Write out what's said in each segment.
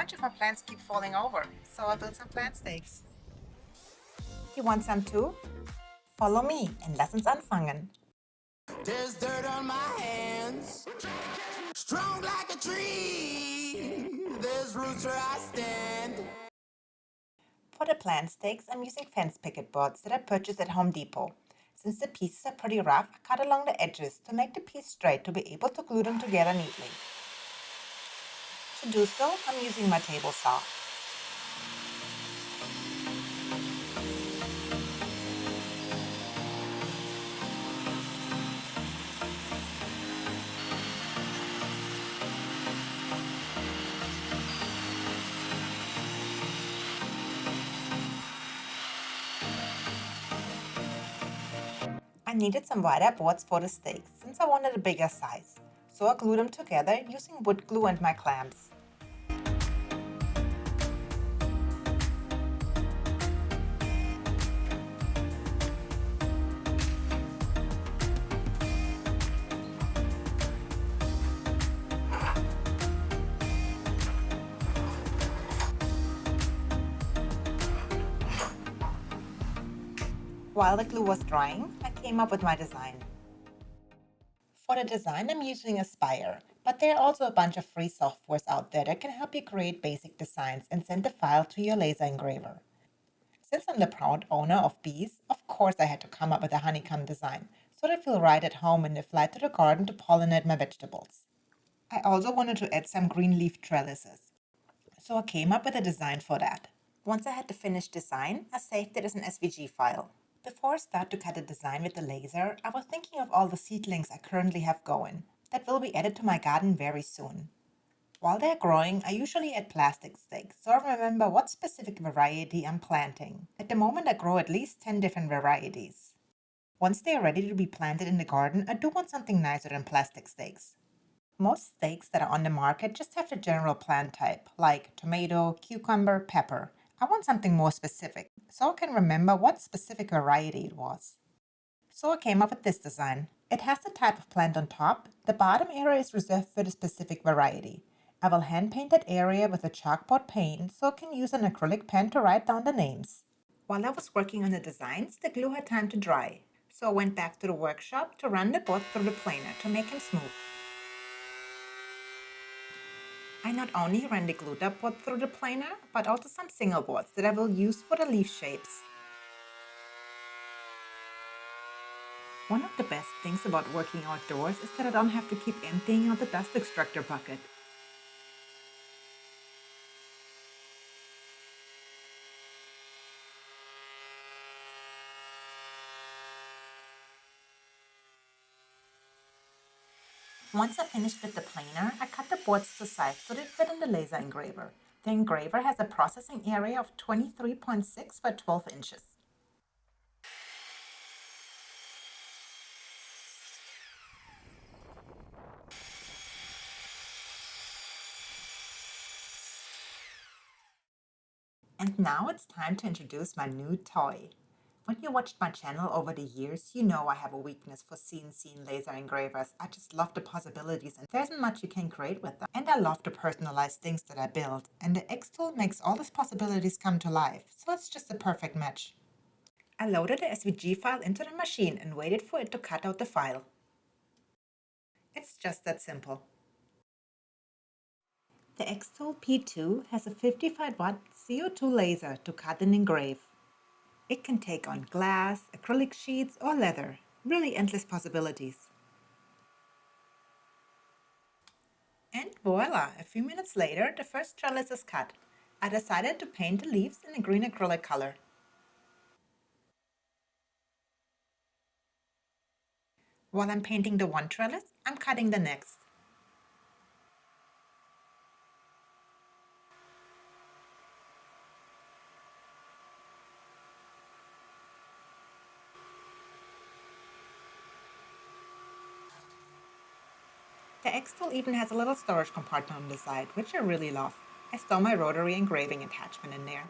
much if my plants keep falling over, so I built some plant stakes. You want some too? Follow me and lass uns anfangen. There's dirt on my hands, strong like a tree. There's roots where I stand. For the plant stakes, I'm using fence picket boards that I purchased at Home Depot. Since the pieces are pretty rough, I cut along the edges to make the piece straight to be able to glue them together neatly. To do so, I'm using my table saw. I needed some wider boards for the stakes since I wanted a bigger size, so I glued them together using wood glue and my clamps. While the glue was drying, I came up with my design. For the design, I'm using Aspire, but there are also a bunch of free softwares out there that can help you create basic designs and send the file to your laser engraver. Since I'm the proud owner of bees, of course I had to come up with a honeycomb design, so they feel right at home when they fly to the garden to pollinate my vegetables. I also wanted to add some green leaf trellises, so I came up with a design for that. Once I had the finished design, I saved it as an SVG file. Before I start to cut a design with the laser, I was thinking of all the seedlings I currently have going that will be added to my garden very soon. While they're growing, I usually add plastic stakes, so I remember what specific variety I'm planting. At the moment I grow at least 10 different varieties. Once they are ready to be planted in the garden, I do want something nicer than plastic stakes. Most stakes that are on the market just have the general plant type, like tomato, cucumber, pepper. I want something more specific, so I can remember what specific variety it was. So I came up with this design. It has the type of plant on top. The bottom area is reserved for the specific variety. I will hand paint that area with a chalkboard paint so I can use an acrylic pen to write down the names. While I was working on the designs, the glue had time to dry. So I went back to the workshop to run the board through the planer to make him smooth. I not only ran the glued up board through the planer, but also some single boards that I will use for the leaf shapes. One of the best things about working outdoors is that I don't have to keep emptying out the dust extractor bucket. Once I finished with the planer, I cut the boards to size so they fit in the laser engraver. The engraver has a processing area of 23.6 by 12 inches. And now it's time to introduce my new toy. When you watched my channel over the years, you know I have a weakness for CNC and laser engravers. I just love the possibilities and there isn't much you can create with them. And I love to personalize things that I build. And the X tool makes all these possibilities come to life, so it's just a perfect match. I loaded the SVG file into the machine and waited for it to cut out the file. It's just that simple. The X-Tool P2 has a 55-watt CO2 laser to cut and engrave. It can take on glass, acrylic sheets, or leather. Really endless possibilities. And voila! A few minutes later, the first trellis is cut. I decided to paint the leaves in a green acrylic color. While I'm painting the one trellis, I'm cutting the next. The X-Tool even has a little storage compartment on the side, which I really love. I store my rotary engraving attachment in there.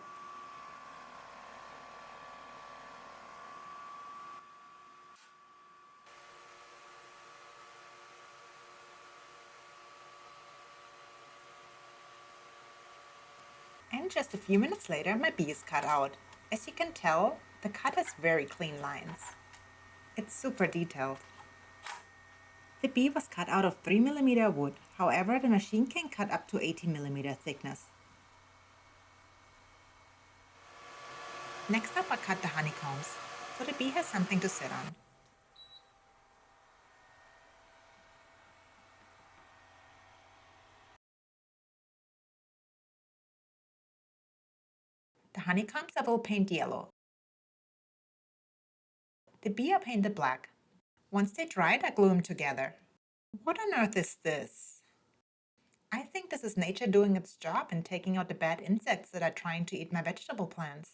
And just a few minutes later, my bee is cut out. As you can tell, the cut has very clean lines. It's super detailed. The bee was cut out of 3mm wood, however the machine can cut up to 80mm thickness. Next up I cut the honeycombs, so the bee has something to sit on. The honeycombs I will paint yellow. The bee I painted black. Once they dried, I glue them together. What on earth is this? I think this is nature doing its job and taking out the bad insects that are trying to eat my vegetable plants.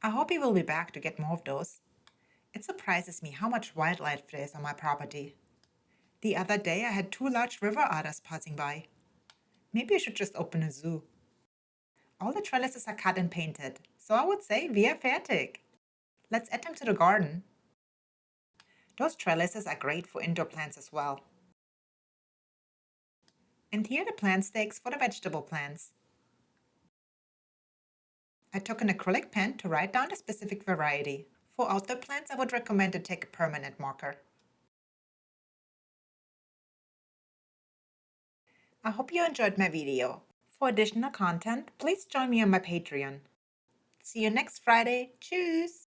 I hope he will be back to get more of those. It surprises me how much wildlife there is on my property. The other day I had 2 large river otters passing by. Maybe I should just open a zoo. All the trellises are cut and painted, so I would say we are fertig. Let's add them to the garden. Those trellises are great for indoor plants as well. And here are the plant stakes for the vegetable plants. I took an acrylic pen to write down the specific variety. For outdoor plants, I would recommend to take a permanent marker. I hope you enjoyed my video. For additional content, please join me on my Patreon. See you next Friday. Tschüss!